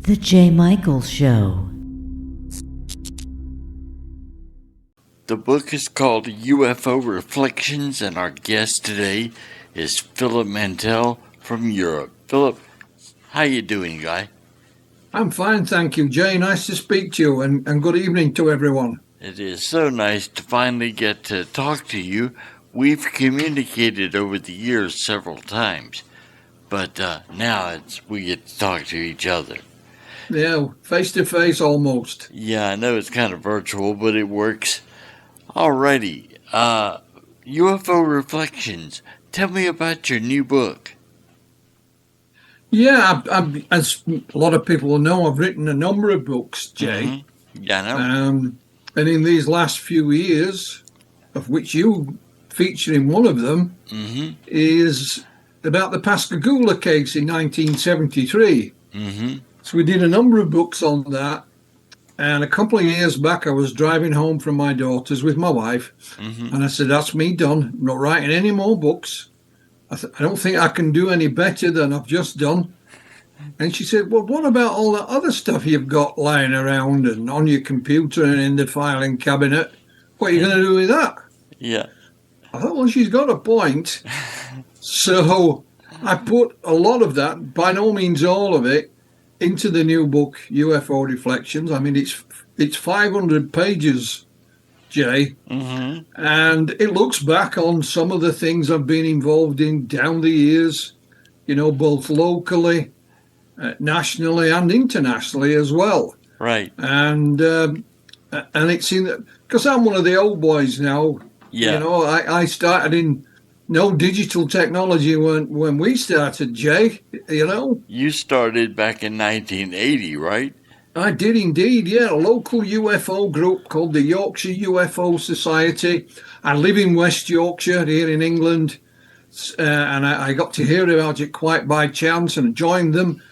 The J. Michael Show. The book is called UFO Reflections, and our guest today is Philip Mantle from Europe. Philip, how you doing, guy? I'm fine, thank you, Jay. Nice to speak to you, and good evening to everyone. It is so nice to finally get to talk to you. We've communicated over the years several times, but now we get to talk to each other. Yeah, face-to-face almost. Yeah, I know it's kind of virtual, but it works. Alrighty, UFO Reflections. Tell me about your new book. Yeah, as a lot of people will know, I've written a number of books, Jay. Mm-hmm. Yeah, I know. And in these last few years, of which you feature in one of them, is about the Pascagoula case in 1973. Mm-hmm. So we did a number of books on that. And a couple of years back, I was driving home from my daughter's with my wife. Mm-hmm. And I said, that's me done. I'm not writing any more books. I don't think I can do any better than I've just done. And she said, well, what about all the other stuff you've got lying around and on your computer and in the filing cabinet? What are you going to do with that? Yeah. I thought, well, she's got a point. So I put a lot of that, by no means all of it, into the new book, UFO Reflections. I mean, it's 500 pages, Jay, and it looks back on some of the things I've been involved in down the years, you know, both locally, nationally, and internationally as well. Right. And it's in that, because I'm one of the old boys now. Yeah. You know, I started in no digital technology when we started, Jay, you know. You started back in 1980, right? I did indeed, yeah. A local UFO group called the Yorkshire UFO Society. I live in West Yorkshire here in England, and I got to hear about it quite by chance and joined them.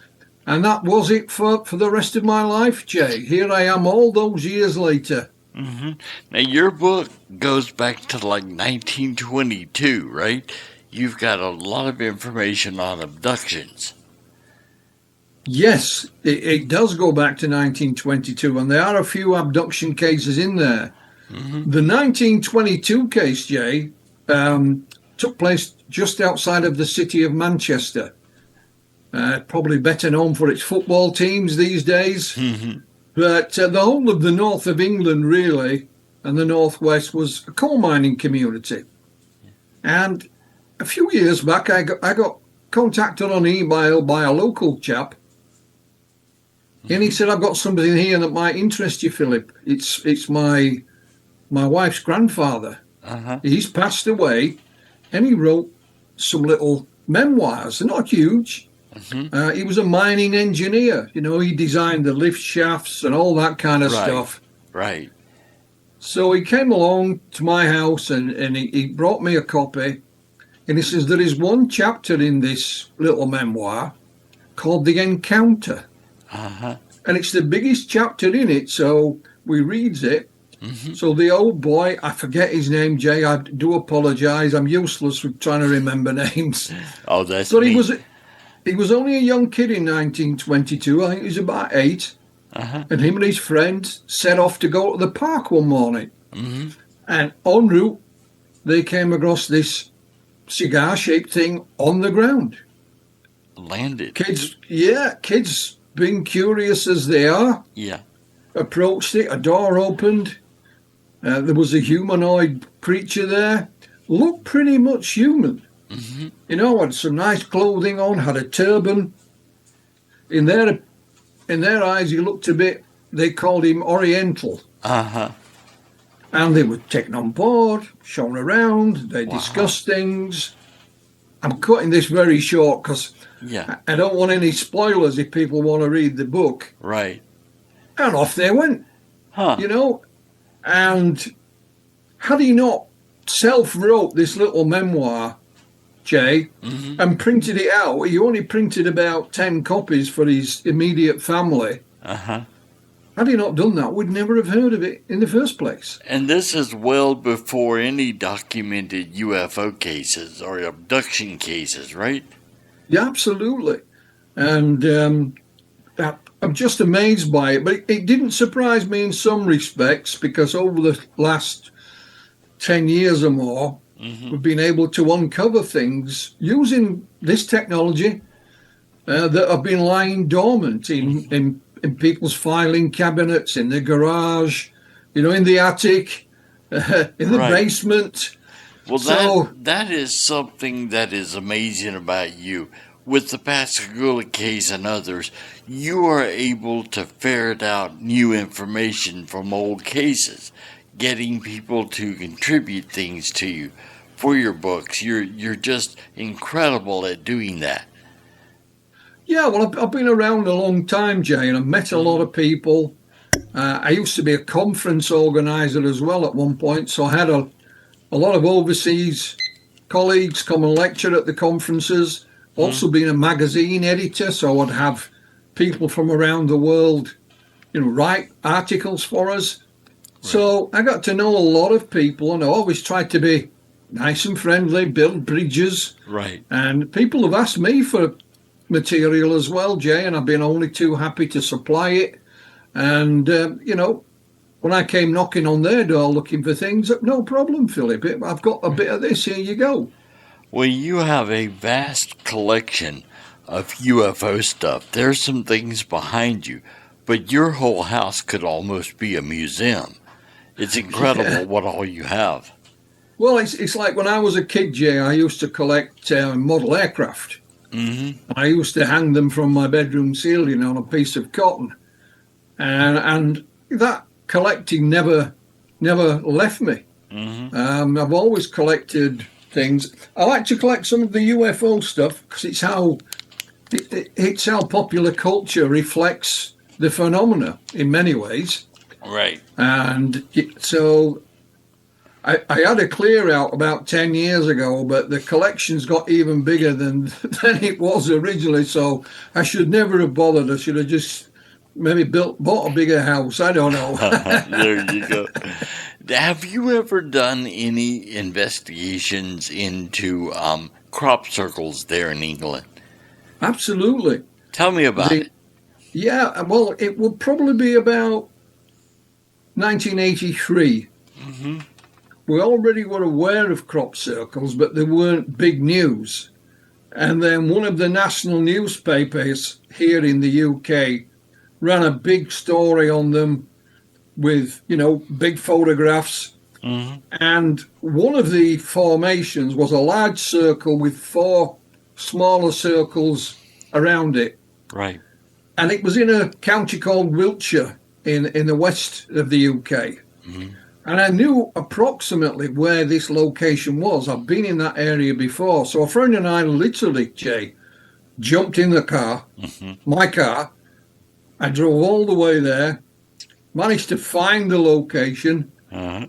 And that was it for the rest of my life, Jay. Here I am all those years later. Mm-hmm. Now, your book goes back to like 1922, right? You've got a lot of information on abductions. Yes, it does go back to 1922, and there are a few abduction cases in there. Mm-hmm. The 1922 case, Jay, took place just outside of the city of Manchester. Probably better known for its football teams these days. Mm-hmm. But the whole of the north of England, really, and the northwest was a coal mining community. And a few years back, I got contacted on email by a local chap. And he said, I've got something here that might interest you, Philip. It's my wife's grandfather. He's passed away, and he wrote some little memoirs. They're not huge. He was a mining engineer. You know, he designed the lift shafts and all that kind of stuff. Right. So he came along to my house and he brought me a copy. And he says, there is one chapter in this little memoir called The Encounter. And it's the biggest chapter in it, so we reads it. So the old boy, I forget his name, Jay, I do apologise, I'm useless with trying to remember names. Oh, that's But me. he was only a young kid in 1922, I think he was about 8. And him and his friend set off to go to the park one morning. And en route, they came across this cigar-shaped thing on the ground. Landed. Kids being curious as they are, approached it, a door opened, there was a humanoid creature there, looked pretty much human. You know, had some nice clothing on, had a turban. In their eyes, he looked a bit, they called him Oriental. And they were taken on board, shown around, they discussed things. I'm cutting this very short because I don't want any spoilers if people want to read the book. Right. And off they went. You know, and had he not self-wrote this little memoir, Jay, and printed it out, he only printed about 10 copies for his immediate family. Had he not done that, we'd never have heard of it in the first place. And this is well before any documented UFO cases or abduction cases, right? Yeah, absolutely. And I'm just amazed by it, but it didn't surprise me in some respects because over the last 10 years or more, we've been able to uncover things using this technology that have been lying dormant in people's filing cabinets, in the garage, in the attic, in the basement. Well, So that is something that is amazing about you. With the Pascagoula case and others, you are able to ferret out new information from old cases, getting people to contribute things to you for your books. You're just incredible at doing that. yeah, well, I've been around a long time, Jay, and I've met a lot of people. I used to be a conference organizer as well at one point, so I had a lot of overseas colleagues come and lecture at the conferences. Also being a magazine editor, so I'd have people from around the world, write articles for us. Right. So I got to know a lot of people, and I always tried to be nice and friendly, build bridges. Right. And people have asked me for material as well, Jay, and I've been only too happy to supply it. And, when I came knocking on their door looking for things, no problem, Philip. I've got a bit of this, here you go. Well, you have a vast collection of UFO stuff. There's some things behind you, but your whole house could almost be a museum. It's incredible what all you have. Well, it's like when I was a kid, Jay, I used to collect model aircraft. I used to hang them from my bedroom ceiling on a piece of cotton. And that collecting never left me. I've always collected things. I like to collect some of the UFO stuff because it's how popular culture reflects the phenomena in many ways. Right. And so I had a clear out about 10 years ago, but the collection's got even bigger than it was originally. So I should never have bothered. I should have just maybe bought a bigger house. I don't know. There you go. Have you ever done any investigations into crop circles there in England? Absolutely. Tell me about it. Yeah, well, it will probably be about 1983. We already were aware of crop circles, but they weren't big news. And then one of the national newspapers here in the UK ran a big story on them with, big photographs. And one of the formations was a large circle with 4 smaller circles around it. Right. And it was in a county called Wiltshire in the west of the UK. And I knew approximately where this location was. I've been in that area before. So a friend and I literally, Jay, jumped in the car, my car. I drove all the way there, managed to find the location.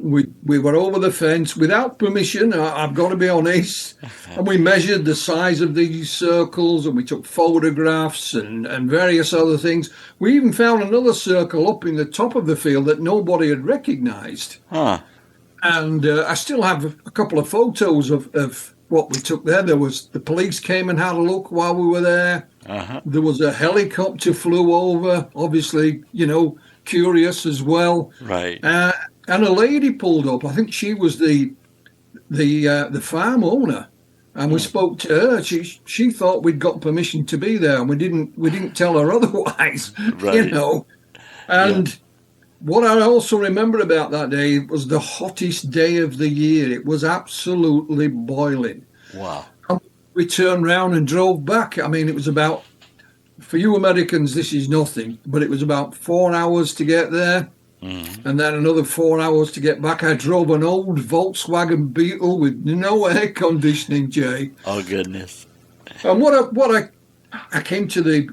We were over the fence without permission, I've got to be honest. And we measured the size of these circles, and we took photographs and various other things. We even found another circle up in the top of the field that nobody had recognized. And I still have a couple of photos of what we took there. The police came and had a look while we were there. There was a helicopter flew over, obviously, curious as well. Right. And a lady pulled up. I think she was the farm owner, and we spoke to her. She thought we'd got permission to be there, and we didn't tell her otherwise. Right. And what I also remember about that day was the hottest day of the year. It was absolutely boiling. Wow. And we turned round and drove back. I mean, it was about, for you Americans, this is nothing, but it was about 4 hours to get there. And then another 4 hours to get back. I drove an old Volkswagen Beetle with no air conditioning, Jay. Oh, goodness. And I came to the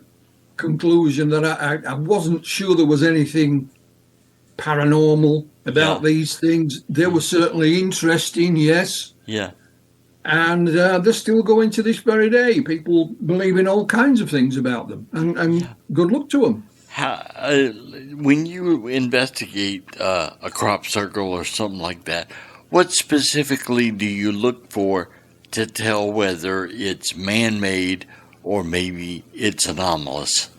conclusion that I wasn't sure there was anything paranormal about these things. They were certainly interesting, yes. Yeah. And they're still going to this very day. People believe in all kinds of things about them. And good luck to them. When you investigate a crop circle or something like that, what specifically do you look for to tell whether it's man-made or maybe it's anomalous?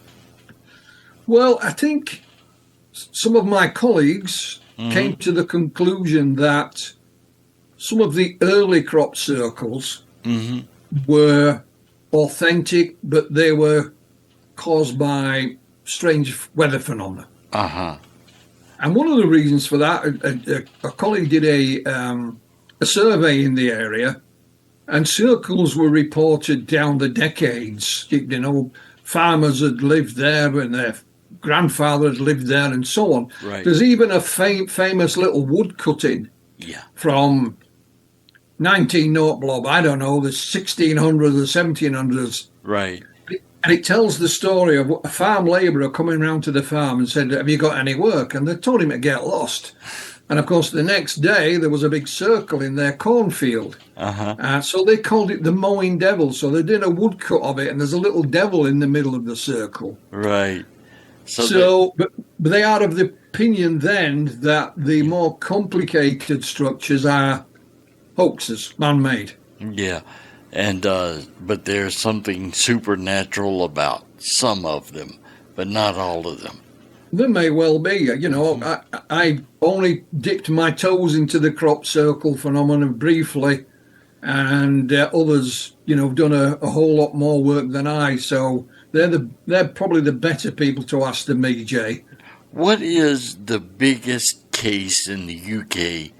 Well, I think some of my colleagues came to the conclusion that some of the early crop circles were authentic, but they were caused by strange weather phenomena. And one of the reasons for that, a colleague did a survey in the area, and circles were reported down the decades. You know, farmers had lived there and their grandfather had lived there and so on. Right. There's even a famous little wood cutting from 1900 blob, I don't know, the 1600s or 1700s. Right. And it tells the story of a farm labourer coming round to the farm and said, "Have you got any work?" And they told him to get lost. And of course, the next day there was a big circle in their cornfield. So they called it the mowing devil. So they did a woodcut of it, and there's a little devil in the middle of the circle. Right. But they are of the opinion then that the more complicated structures are hoaxes, man-made. Yeah. And but there's something supernatural about some of them, but not all of them. There may well be. You know, I only dipped my toes into the crop circle phenomenon briefly, and others, you know, have done a whole lot more work than I. So they're probably the better people to ask than me, Jay. What is the biggest case in the UK,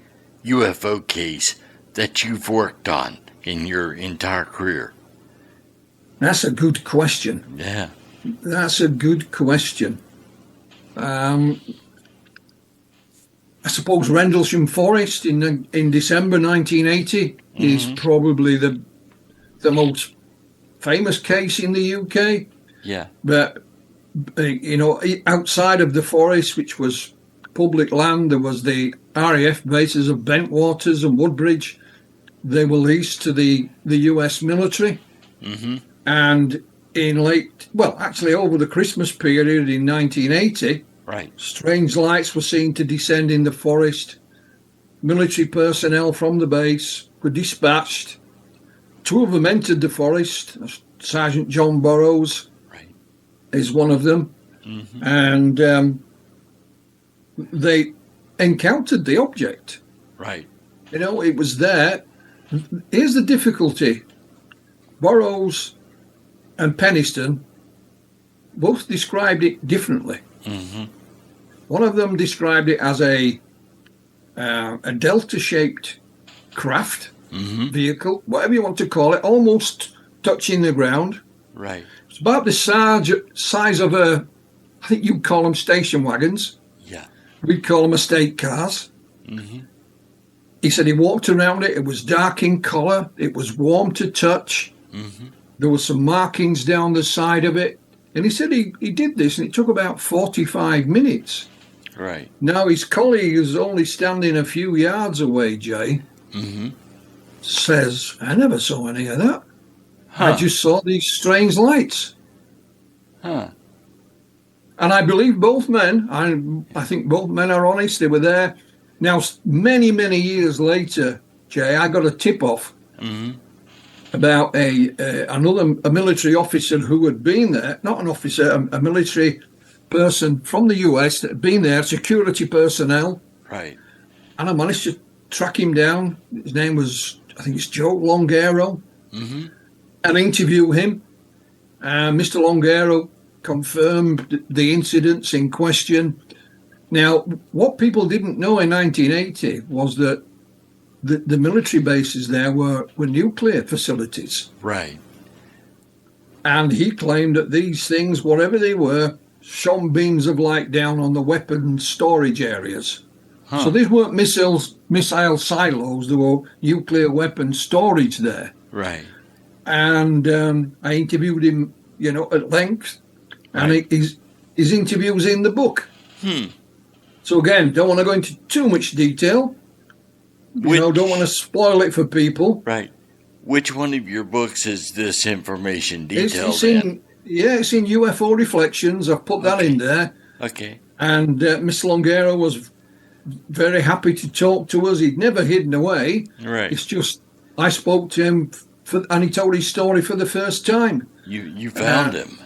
UFO case, that you've worked on in your entire career? That's a good question. Yeah. That's a good question. I suppose Rendlesham Forest in December 1980 is probably the most famous case in the UK. Yeah. But, you know, outside of the forest, which was public land, there was the RAF bases of Bentwaters and Woodbridge. They were leased to the US military. And over the Christmas period in 1980, strange lights were seen to descend in the forest. Military personnel from the base were dispatched. Two of them entered the forest. Sergeant John Burrows is one of them. And they encountered the object. Right. You know, it was there. Here's the difficulty. Burrows and Penniston both described it differently. One of them described it as a delta-shaped craft, vehicle, whatever you want to call it, almost touching the ground. Right. It's about the size of I think you'd call them station wagons. Yeah. We'd call them estate cars. He said he walked around it. It was dark in colour. It was warm to touch. There were some markings down the side of it. And he said he did this, and it took about 45 minutes. Right. Now, his colleague is only standing a few yards away, Jay, says, "I never saw any of that. I just saw these strange lights." And I believe both men, I think both men are honest, they were there. Now, many, many years later, Jay, I got a tip-off about a military officer who had been there, not an officer, a military person from the US that had been there, security personnel. Right. And I managed to track him down. His name was, I think it's Joe Longaro, and interview him. Mr. Longaro confirmed the incidents in question. Now, what people didn't know in 1980 was that the military bases there were nuclear facilities. Right. And he claimed that these things, whatever they were, shone beams of light down on the weapon storage areas. So these weren't missile silos, there were nuclear weapon storage there. Right. And I interviewed him, you know, at length, and his interview was in the book. So again, don't want to go into too much detail. Don't want to spoil it for people. Right. Which one of your books is this information detailed it's in? Yeah, it's in UFO Reflections. I've put that in there. Okay. And Mr. Longaro was very happy to talk to us. He'd never hidden away. Right. It's just I spoke to him, and he told his story for the first time. You found him.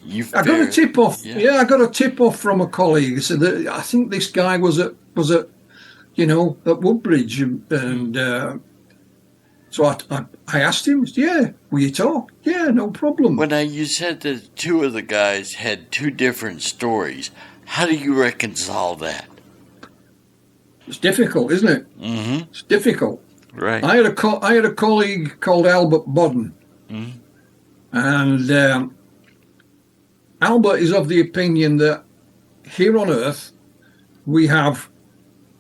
I got a tip off. Yeah, I got a tip off from a colleague. He said that I think this guy was at at Woodbridge, and so I asked him, yeah, will you talk? Yeah, no problem. Well, now you said that two of the guys had two different stories. How do you reconcile that? It's difficult, isn't it? Mm-hmm. It's difficult. Right. I had a colleague called Albert Bodden, and Albert is of the opinion that here on Earth we have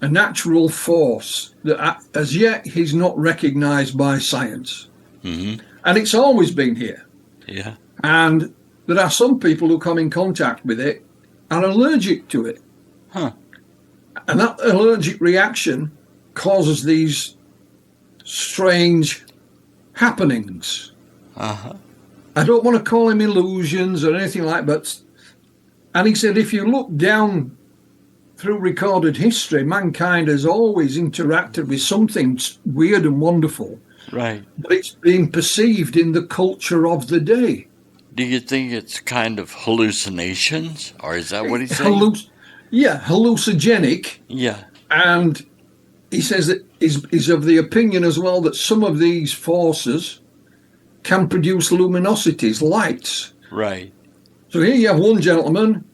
a natural force that as yet is not recognized by science. Mm-hmm. And it's always been here. Yeah. And there are some people who come in contact with it are allergic to it. Huh. And that allergic reaction causes these strange happenings. Uh-huh. I don't want to call them illusions or anything like that. And he said, if you look down through recorded history, mankind has always interacted with something weird and wonderful. Right. But it's being perceived in the culture of the day. Do you think it's kind of hallucinations? Or is that what he's saying? Hallucinogenic. Yeah. And he says that he's of the opinion as well that some of these forces can produce luminosities, lights. Right. So here you have one gentleman,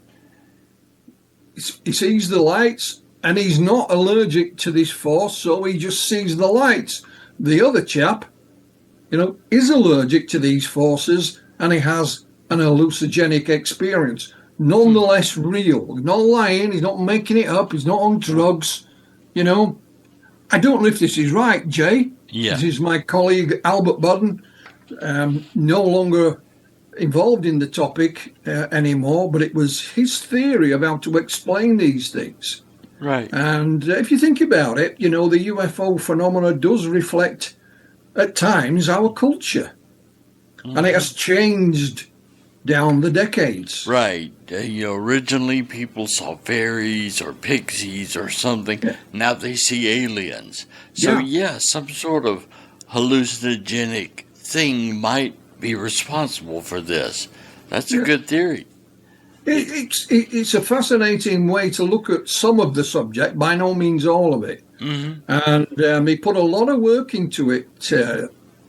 he sees the lights and he's not allergic to this force, so he just sees the lights. The other chap, is allergic to these forces and he has an hallucinogenic experience. Nonetheless real. He's not lying, he's not making it up, he's not on drugs, I don't know if this is right, Jay. Yeah. This is my colleague Albert Bodden, no longer involved in the topic anymore, but it was his theory of how to explain these things. Right. And if you think about it, the UFO phenomena does reflect at times our culture. And it has changed down the decades. Right. Originally people saw fairies or pixies or something. Yeah. Now they see aliens. So, some sort of hallucinogenic thing might be responsible for this. That's a good theory. It's a fascinating way to look at some of the subject, by no means all of it. Mm-hmm. And he put a lot of work into it, Jay.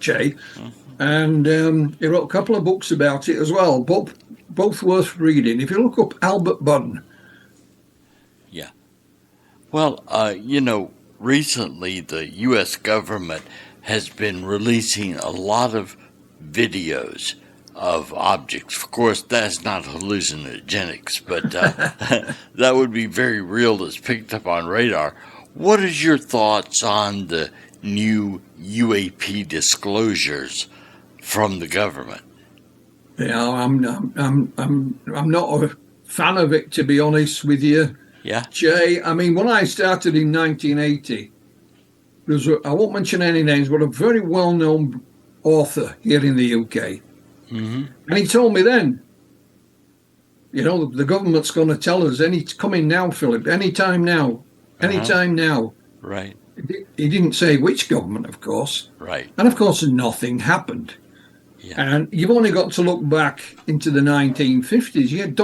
Mm-hmm. And he wrote a couple of books about it as well, both worth reading. If you look up Albert Bodden. Yeah. Well, recently the U.S. government has been releasing a lot of videos of objects. Of course, that's not hallucinogenics, but that would be very real that's picked up on radar. What is your thoughts on the new UAP disclosures from the government? Yeah, I'm not a fan of it, to be honest with you. Yeah. Jay, I mean, when I started in 1980, I won't mention any names, but a very well-known author here in the UK. Mm-hmm. And he told me then, the government's going to tell us, coming now, Philip, anytime now. Right. He didn't say which government, of course. Right. And, of course, nothing happened. Yeah. And you've only got to look back into the 1950s. You had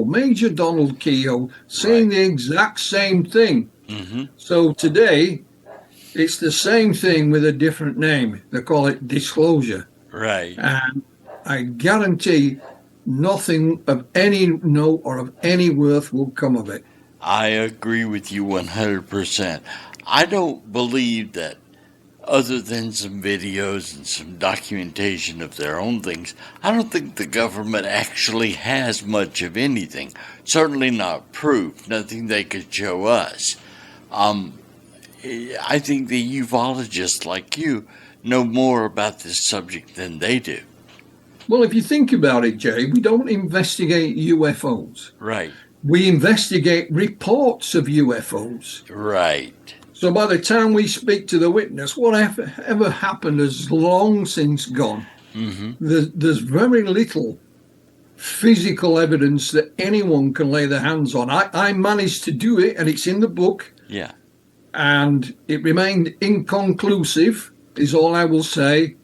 Major Donald Kehoe, saying the exact same thing. Mm-hmm. So today, it's the same thing with a different name. They call it disclosure. Right. And I guarantee nothing of any note or of any worth will come of it. I agree with you 100%. I don't believe that other than some videos and some documentation of their own things, I don't think the government actually has much of anything. Certainly not proof, nothing they could show us. I think the ufologists like you know more about this subject than they do. Well, if you think about it, Jay, we don't investigate UFOs. Right. We investigate reports of UFOs. Right. So by the time we speak to the witness, whatever happened has long since gone. Mm-hmm. There's very little physical evidence that anyone can lay their hands on. I managed to do it, and it's in the book. Yeah. And it remained inconclusive, is all I will say.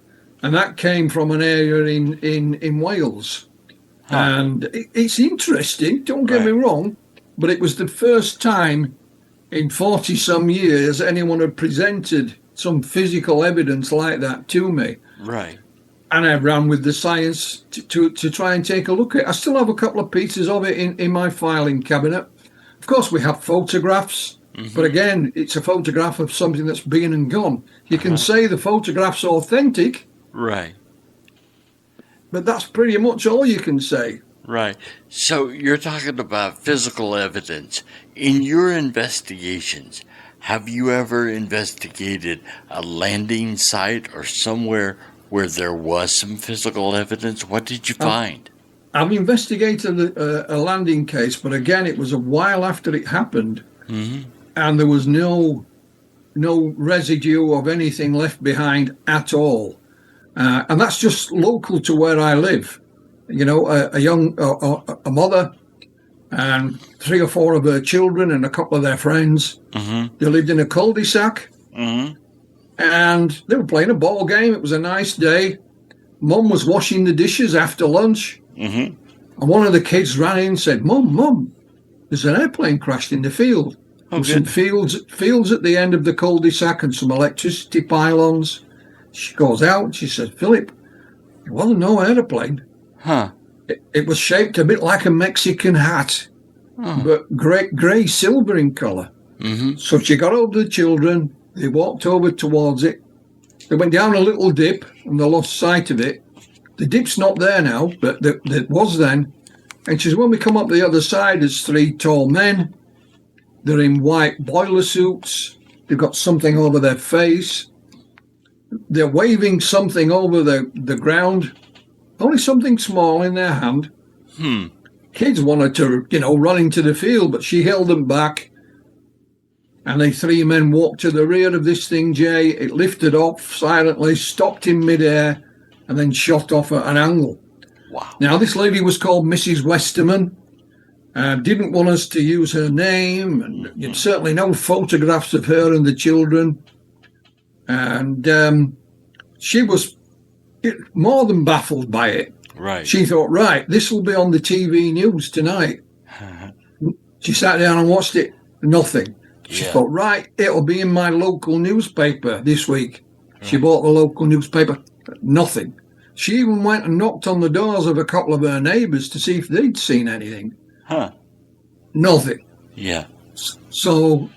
And that came from an area in Wales. And it's interesting, don't get me wrong, but it was the first time in 40-some years anyone had presented some physical evidence like that to me. Right. And I ran with the science to try and take a look at it. I still have a couple of pieces of it in my filing cabinet. Of course, we have photographs, but again, it's a photograph of something that's been and gone. You can say the photograph's authentic. Right. But that's pretty much all you can say. Right. So you're talking about physical evidence. In your investigations, have you ever investigated a landing site or somewhere where there was some physical evidence? What did you find? I've investigated a landing case, but again, it was a while after it happened, and there was no residue of anything left behind at all. And that's just local to where I live. You know, a mother and 3 or 4 of her children and a couple of their friends. They lived in a cul-de-sac, and they were playing a ball game. It was a nice day. Mum was washing the dishes after lunch, and one of the kids ran in and said, Mum, there's an airplane crashed in the field. There's some fields at the end of the cul-de-sac and some electricity pylons. She goes out and she says, Philip, it wasn't no airplane. It was shaped a bit like a Mexican hat, but grey silver in colour. So she got over the children. They walked over towards it. They went down a little dip and they lost sight of it. The dip's not there now, but it was then. And she says, when we come up the other side, there's 3 tall men. They're in white boiler suits. They've got something over their face. They're waving something over the ground, only something small in their hand. Kids wanted to, run into the field, but she held them back. And the 3 men walked to the rear of this thing, Jay. It lifted off silently, stopped in midair, and then shot off at an angle. Wow. Now, this lady was called Mrs. Westerman. Didn't want us to use her name, and certainly no photographs of her and the children. And she was more than baffled by it. Right. She thought, right, this will be on the TV news tonight. She sat down and watched it. Nothing. She thought, right, it'll be in my local newspaper this week. She bought the local newspaper. Nothing. She even went and knocked on the doors of a couple of her neighbours to see if they'd seen anything. Nothing. Yeah. So,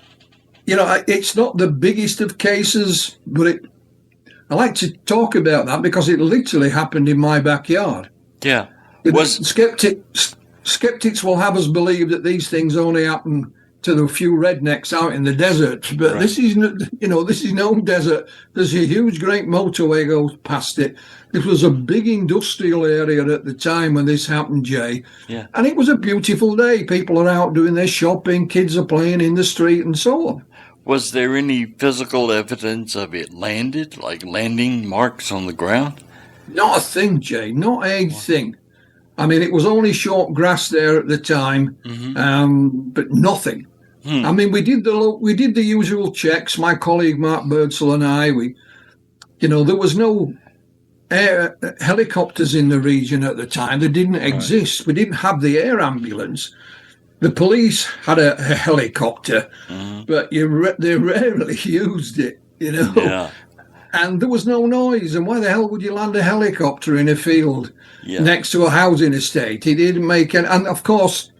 it's not the biggest of cases, but I like to talk about that because it literally happened in my backyard. Yeah. Skeptics will have us believe that these things only happen to the few rednecks out in the desert, but this is no desert. There's a huge, great motorway goes past it. This was a big industrial area at the time when this happened, Jay. Yeah. And it was a beautiful day. People are out doing their shopping, kids are playing in the street, and so on. Was there any physical evidence of it landed, like landing marks on the ground? Not a thing, Jay. Not a thing. I mean, it was only short grass there at the time, but nothing. I mean, we did the usual checks. My colleague Mark Birdsall and I, there was no helicopters in the region at the time. They didn't exist. We didn't have the air ambulance. The police had a helicopter, but they rarely used it, Yeah. And there was no noise. And why the hell would you land a helicopter in a field next to a housing estate? It didn't make any. And of course,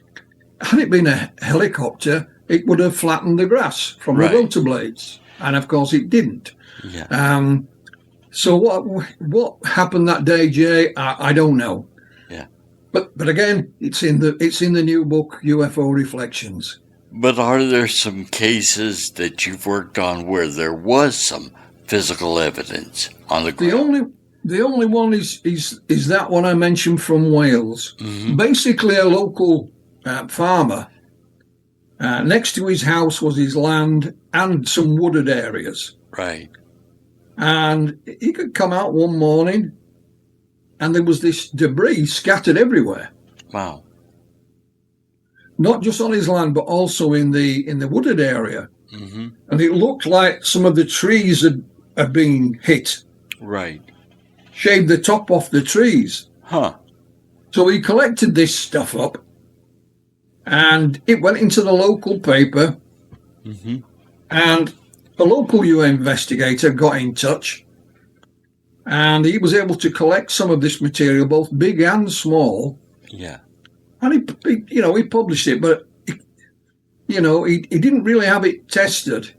had it been a helicopter, it would have flattened the grass from the rotor blades. And of course, it didn't. Yeah. So what happened that day, Jay? I don't know. Yeah. But again, it's in the new book, UFO Reflections. But are there some cases that you've worked on where there was some physical evidence on the ground? The only one is that one I mentioned from Wales. Basically, a local farmer. Next to his house was his land and some wooded areas. Right. And he could come out one morning and there was this debris scattered everywhere. Wow. Not just on his land, but also in the wooded area. And it looked like some of the trees had been hit. Right. Shaved the top off the trees. So he collected this stuff up, and it went into the local paper, and the local investigator got in touch, and he was able to collect some of this material, both big and small. Yeah. And he published it, but he didn't really have it tested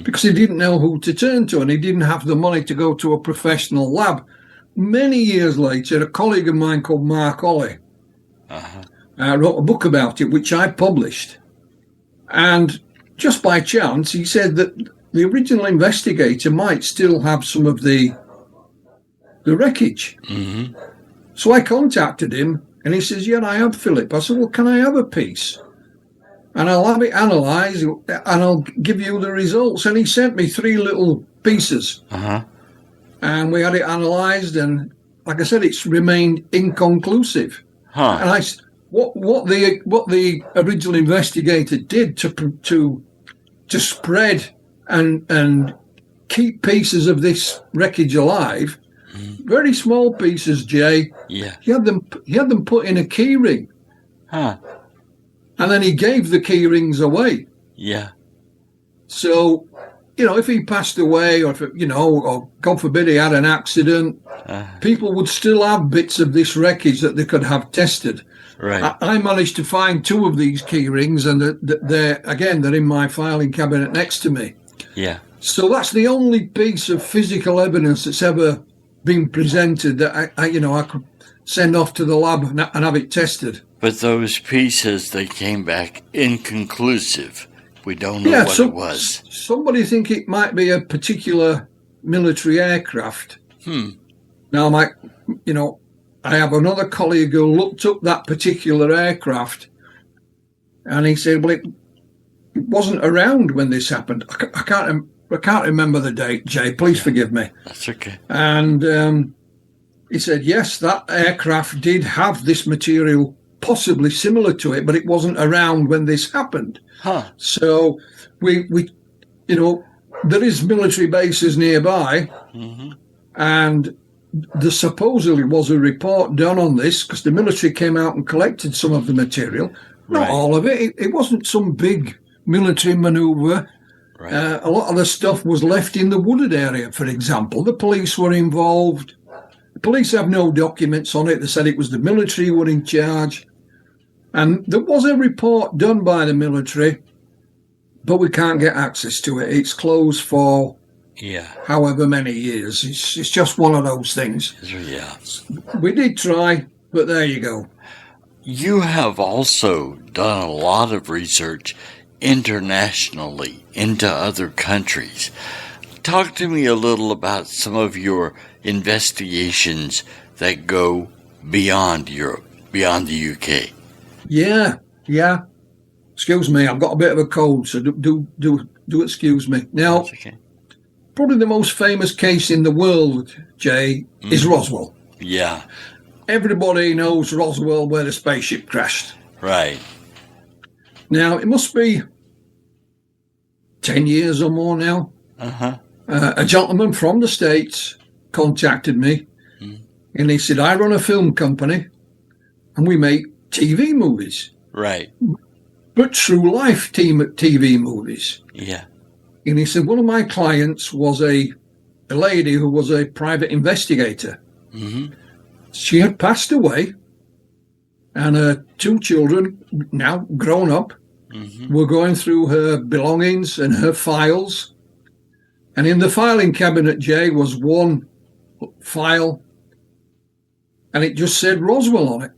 because he didn't know who to turn to, and he didn't have the money to go to a professional lab. Many years later, a colleague of mine called Mark Ollie wrote a book about it, which I published. And just by chance, he said that the original investigator might still have some of the wreckage. So I contacted him, and he says, "Yeah, I have, Philip." I said, "Well, can I have a piece? And I'll have it analysed, and I'll give you the results." And he sent me 3 little pieces. And we had it analysed, and like I said, it's remained inconclusive. And what the original investigator did to spread and keep pieces of this wreckage alive, very small pieces, Jay. Yeah. He had them put in a key ring. And then he gave the key rings away. Yeah. So, if he passed away, or or God forbid he had an accident, people would still have bits of this wreckage that they could have tested. Right. I managed to find 2 of these key rings, and they're in my filing cabinet next to me. Yeah. So that's the only piece of physical evidence that's ever been presented that I could send off to the lab and have it tested. But those pieces, they came back inconclusive. We don't know what it was. Somebody think it might be a particular military aircraft. Now, I have another colleague who looked up that particular aircraft, and he said, "Well, it wasn't around when this happened." I can't remember the date, Jay. Please forgive me. That's okay. And he said, yes, that aircraft did have this material possibly similar to it, but it wasn't around when this happened. So we there is military bases nearby, and there supposedly was a report done on this because the military came out and collected some of the material. Not all of it. It wasn't some big military manoeuvre. A lot of the stuff was left in the wooded area, for example. The police were involved. The police have no documents on it. They said it was the military who were in charge. And there was a report done by the military, but we can't get access to it. It's closed for however many years. It's just one of those things. Yeah. We did try, but there you go. You have also done a lot of research internationally into other countries. Talk to me a little about some of your investigations that go beyond Europe, beyond the UK. Yeah. Excuse me, I've got a bit of a cold, so do excuse me. Now, probably the most famous case in the world, Jay, is Roswell. Yeah. Everybody knows Roswell, where the spaceship crashed. Right. Now, it must be 10 years or more now. A gentleman from the States contacted me, and he said, I run a film company, and we make TV movies. Right. But true life TV movies. Yeah. And he said, one of my clients was a lady who was a private investigator. She had passed away, and her 2 children, now grown up, were going through her belongings and her files. And in the filing cabinet, Jay, was one file, and it just said Roswell on it.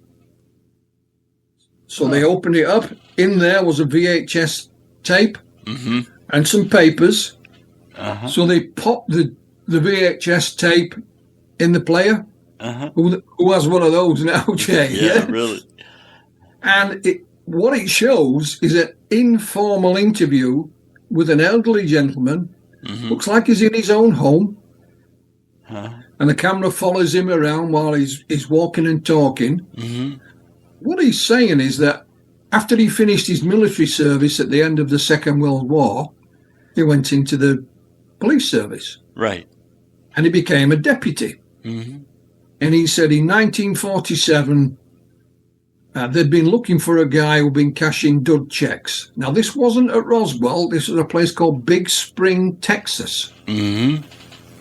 So they opened it up. In there was a VHS tape and some papers. So they popped the VHS tape in the player. Who has one of those now, Jay? Yeah, really. And what it shows is an informal interview with an elderly gentleman. Looks like he's in his own home. And the camera follows him around while he's walking and talking. What he's saying is that after he finished his military service at the end of the Second World War, he went into the police service. Right. And he became a deputy. And he said in 1947, they'd been looking for a guy who'd been cashing dud checks. Now, this wasn't at Roswell. This was a place called Big Spring, Texas. Mm-hmm.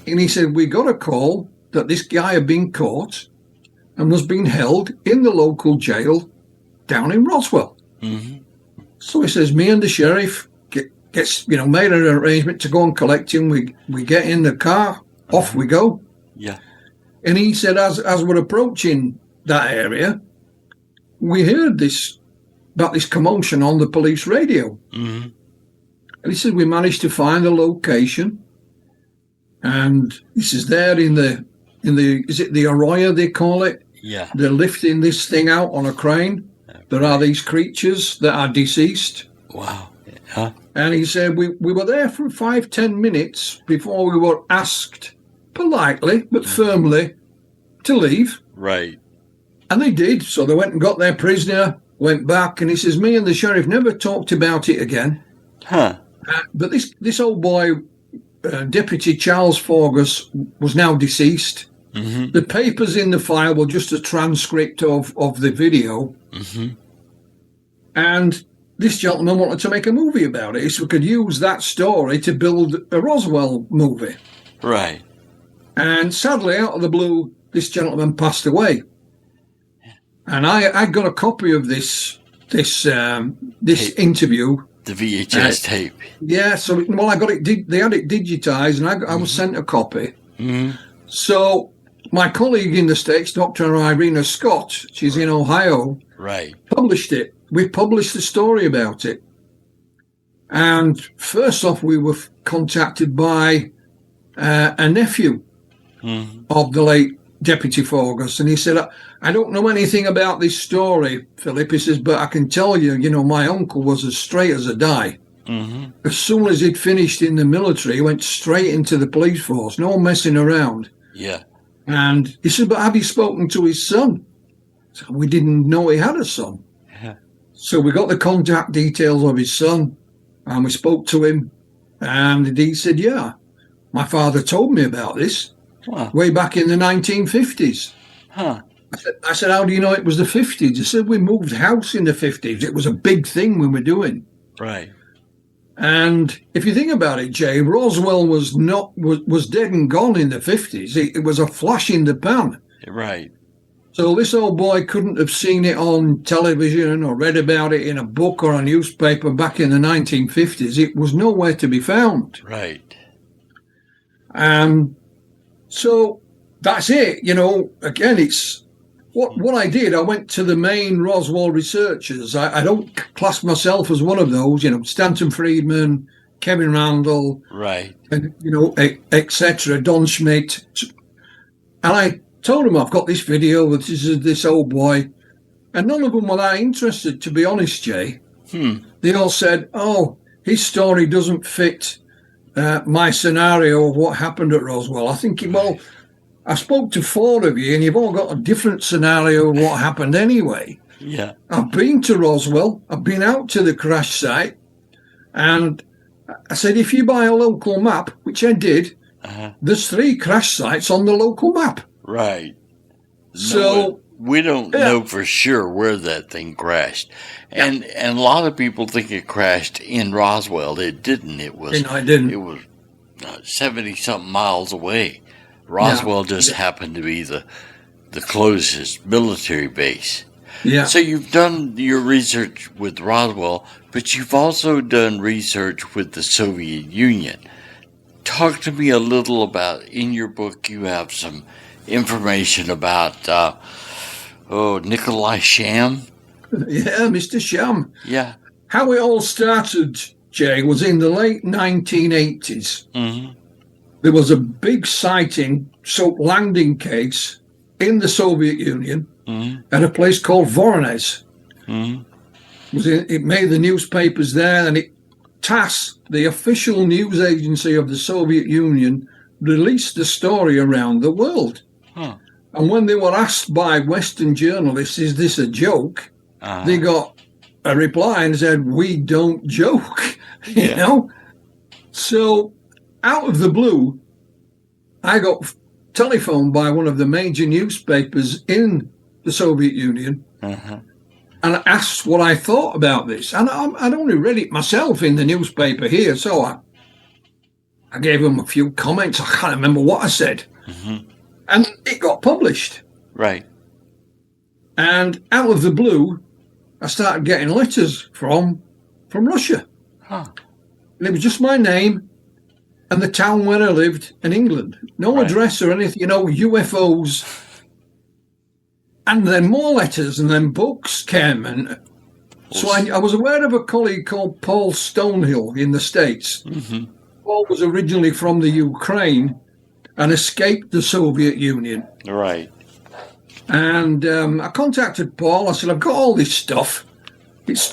And he said, we got a call that this guy had been caught and was being held in the local jail down in Roswell. Mm-hmm. So he says, me and the sheriff gets made an arrangement to go and collect him. We get in the car, off we go. Yeah. And he said, as we're approaching that area, we heard about this commotion on the police radio. Mm-hmm. And he said, we managed to find the location. And this is there in the is it the Arroyo they call it? Yeah. They're lifting this thing out on a crane. There are these creatures that are deceased. Wow. Yeah. And he said, we were there for 5-10 minutes before we were asked politely but firmly to leave. Right. And they did. So they went and got their prisoner, went back, and he says, me and the sheriff never talked about it again. Huh. But this old boy, Deputy Charles Forgus, was now deceased. Mm-hmm. The papers in the file were just a transcript of the video. Mm-hmm. And this gentleman wanted to make a movie about it, so we could use that story to build a Roswell movie. Right. And sadly, out of the blue, this gentleman passed away. And I got a copy of this interview. The VHS tape. Yeah, so I got it. They had it digitized, and I was sent a copy. Mm-hmm. So my colleague in the States, Dr. Irina Scott, she's in Ohio, Right. published it. We published a story about it. And first off, we were contacted by a nephew of the late Deputy Forgus. And he said, I don't know anything about this story, Philip. He says, but I can tell you, my uncle was as straight as a die. Mm-hmm. As soon as he'd finished in the military, he went straight into the police force, no messing around. Yeah. And he said, but have you spoken to his son? So we didn't know he had a son. Yeah. So we got the contact details of his son, and we spoke to him, and he said, yeah, my father told me about this way back in the 1950s. Huh. I said, how do you know it was the 50s? He said, we moved house in the 50s. It was a big thing we were doing. Right. And if you think about it, Jay, Roswell was dead and gone in the 50s. It was a flash in the pan. Right. So this old boy couldn't have seen it on television or read about it in a book or a newspaper back in the 1950s. It was nowhere to be found. Right. So that's it. Again, it's what I did. I went to the main Roswell researchers. I don't class myself as one of those, Stanton Friedman, Kevin Randall, right, and, etc., Don Schmidt. And I told them I've got this video with this old boy, and none of them were that interested, to be honest, Jay. They all said, oh, his story doesn't fit my scenario of what happened at Roswell. I think, well, I spoke to 4 of you, and you've all got a different scenario of what happened anyway. Yeah. I've been to Roswell. I've been out to the crash site, and I said, if you buy a local map, which I did, there's 3 crash sites on the local map. Right. So we don't know for sure where that thing crashed, and a lot of people think it crashed in Roswell. It didn't. It was. I didn't. It was 70-something miles away. Roswell just happened to be the closest military base. Yeah. So you've done your research with Roswell, but you've also done research with the Soviet Union. Talk to me a little about, in your book, you have some information about, Nikolai Sham. Yeah, Mr. Sham. Yeah. How it all started, Jay, was in the late 1980s. Mm-hmm. There was a big sighting, landing case in the Soviet Union at a place called Voronezh. It made the newspapers there, and TASS, the official news agency of the Soviet Union, released the story around the world. And when they were asked by Western journalists, is this a joke? They got a reply and said, we don't joke, you know? So out of the blue, I got telephoned by one of the major newspapers in the Soviet Union. and asked what I thought about this. And I'd only read it myself in the newspaper here, so I gave him a few comments. I can't remember what I said. Mm-hmm. And it got published. Right. And out of the blue, I started getting letters from Russia. Huh. And it was just my name and the town where I lived in England. No Right. address or anything, UFOs. And then more letters, and then books came. And so I was aware of a colleague called Paul Stonehill in the States. Mm-hmm. Paul was originally from the Ukraine and escaped the Soviet Union. Right. And I contacted Paul. I said, I've got all this stuff. It's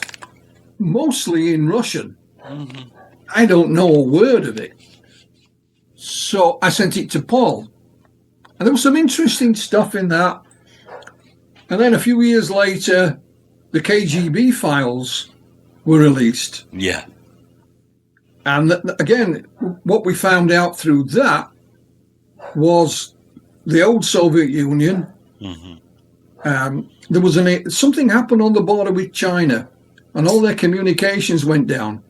mostly in Russian. Mm-hmm. I don't know a word of it. So I sent it to Paul. And there was some interesting stuff in that. And then a few years later, the KGB files were released. Yeah. And again, what we found out through that was the old Soviet Union. Mm-hmm. There was something happened on the border with China, and all their communications went down.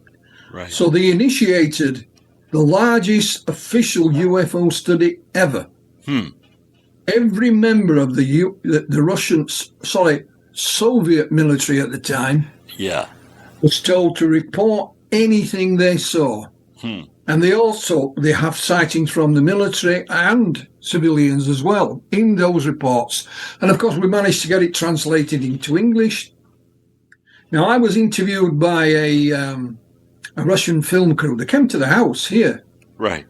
Right. So they initiated the largest official UFO study ever. Every member of the Russian, Soviet military at the time, Yeah. was told to report anything they saw. And they have sightings from the military and civilians as well in those reports. And of course, we managed to get it translated into English. Now, I was interviewed by a Russian film crew. They came to the house here. Right.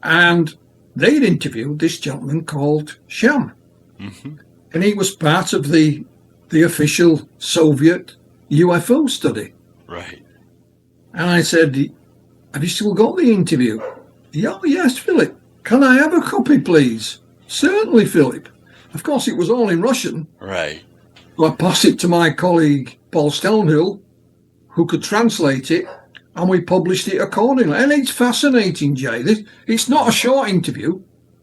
And they'd interviewed this gentleman called Sham. Mm-hmm. And he was part of the official Soviet UFO study. Right. And I said, have you still got the interview? Oh, yes, Philip. Can I have a copy, please? Certainly, Philip. Of course, it was all in Russian. Right. So I passed it to my colleague, Paul Stonehill, who could translate it, and we published it accordingly. And it's fascinating, Jay. It's not a short interview.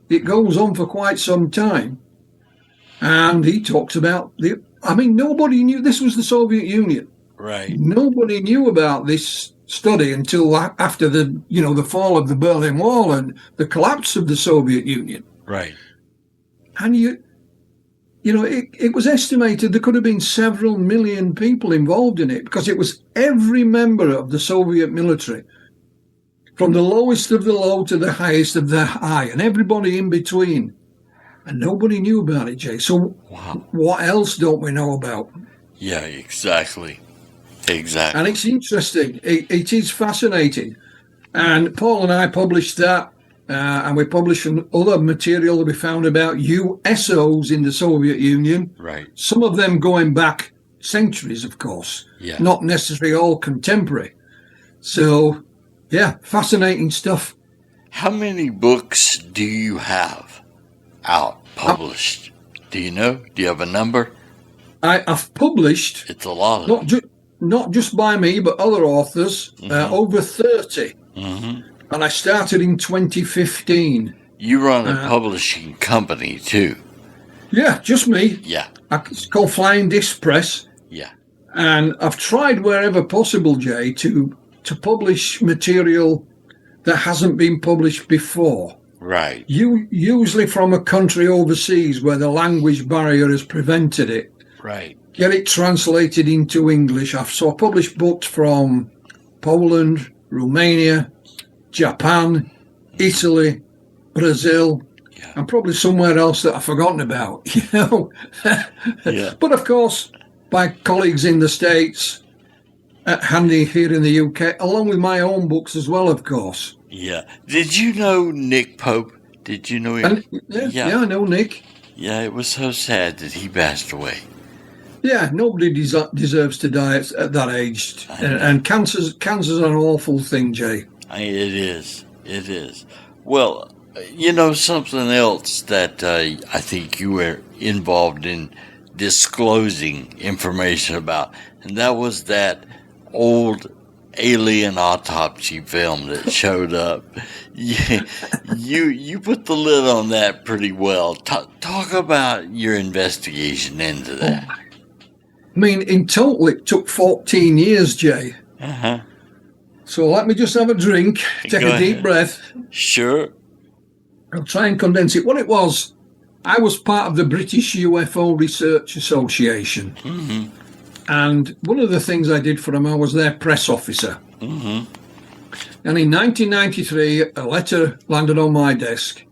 It goes on for quite some time. And he talks about nobody knew this was the Soviet Union. Right. Nobody knew about this study until after the fall of the Berlin Wall and the collapse of the Soviet Union. Right. And it was estimated there could have been several million people involved in it, because it was every member of the Soviet military, from the lowest of the low to the highest of the high, and everybody in between. And nobody knew about it, Jay. So What else don't we know about? Yeah, exactly. Exactly. And it's interesting. It is fascinating. And Paul and I published that, and we published other material that we found about USOs in the Soviet Union. Right. Some of them going back centuries, of course. Yeah. Not necessarily all contemporary. So, yeah, fascinating stuff. How many books do you have out, published? Do you know? Do you have a number? I've published, It's a lot of them. not just by me, but other authors, over 30. Mm-hmm. And I started in 2015. You run a publishing company, too. Yeah, just me. Yeah. It's called Flying Disc Press. Yeah. And I've tried wherever possible, Jay, to publish material that hasn't been published before. Right. Usually from a country overseas where the language barrier has prevented it. Right. Get it translated into English. I published books from Poland, Romania, Japan, Italy, Brazil, and probably somewhere else that I've forgotten about, Yeah. But of course, by colleagues in the States, handy here in the UK, along with my own books as well, of course. Yeah. Did you know Nick Pope? Did you know him? Yeah, I know Nick. Yeah, it was so sad that he passed away. Yeah, nobody deserves to die at that age. And cancer's an awful thing, Jay. It is. It is. Well, something else that I think you were involved in disclosing information about, and that was that old alien autopsy film that showed up. You put the lid on that pretty well. Talk about your investigation into that. I mean, in total, it took 14 years, Jay. Uh-huh. So let me just have a drink, take Go a deep ahead. breath. Sure. I'll try and condense it. What it was, I was part of the British UFO Research Association. Mm-hmm. And one of the things I did for them, I was their press officer. Mm-hmm. And in 1993, a letter landed on my desk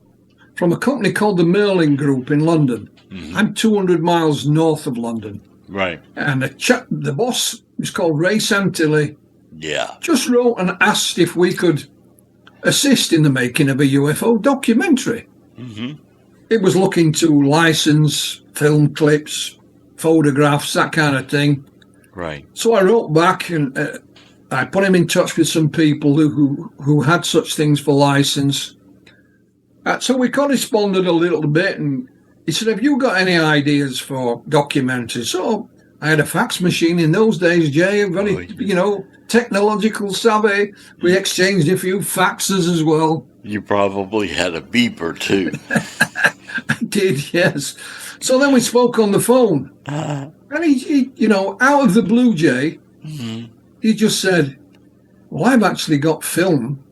from a company called the Merlin Group in London. Mm-hmm. I'm 200 miles north of London. Right. And the boss was called Ray Santilli, Yeah. just wrote and asked if we could assist in the making of a UFO documentary. Mm-hmm. It was looking to license film clips, photographs, that kind of thing. Right. So I wrote back and I put him in touch with some people who had such things for license. So we corresponded a little bit, and he said, have you got any ideas for documentaries? So I had a fax machine in those days, Jay, very, technological savvy. We exchanged a few faxes as well. You probably had a beeper, too. I did, yes. So then we spoke on the phone. Uh-huh. And he out of the blue, Jay, Mm-hmm. he just said, well, I've actually got film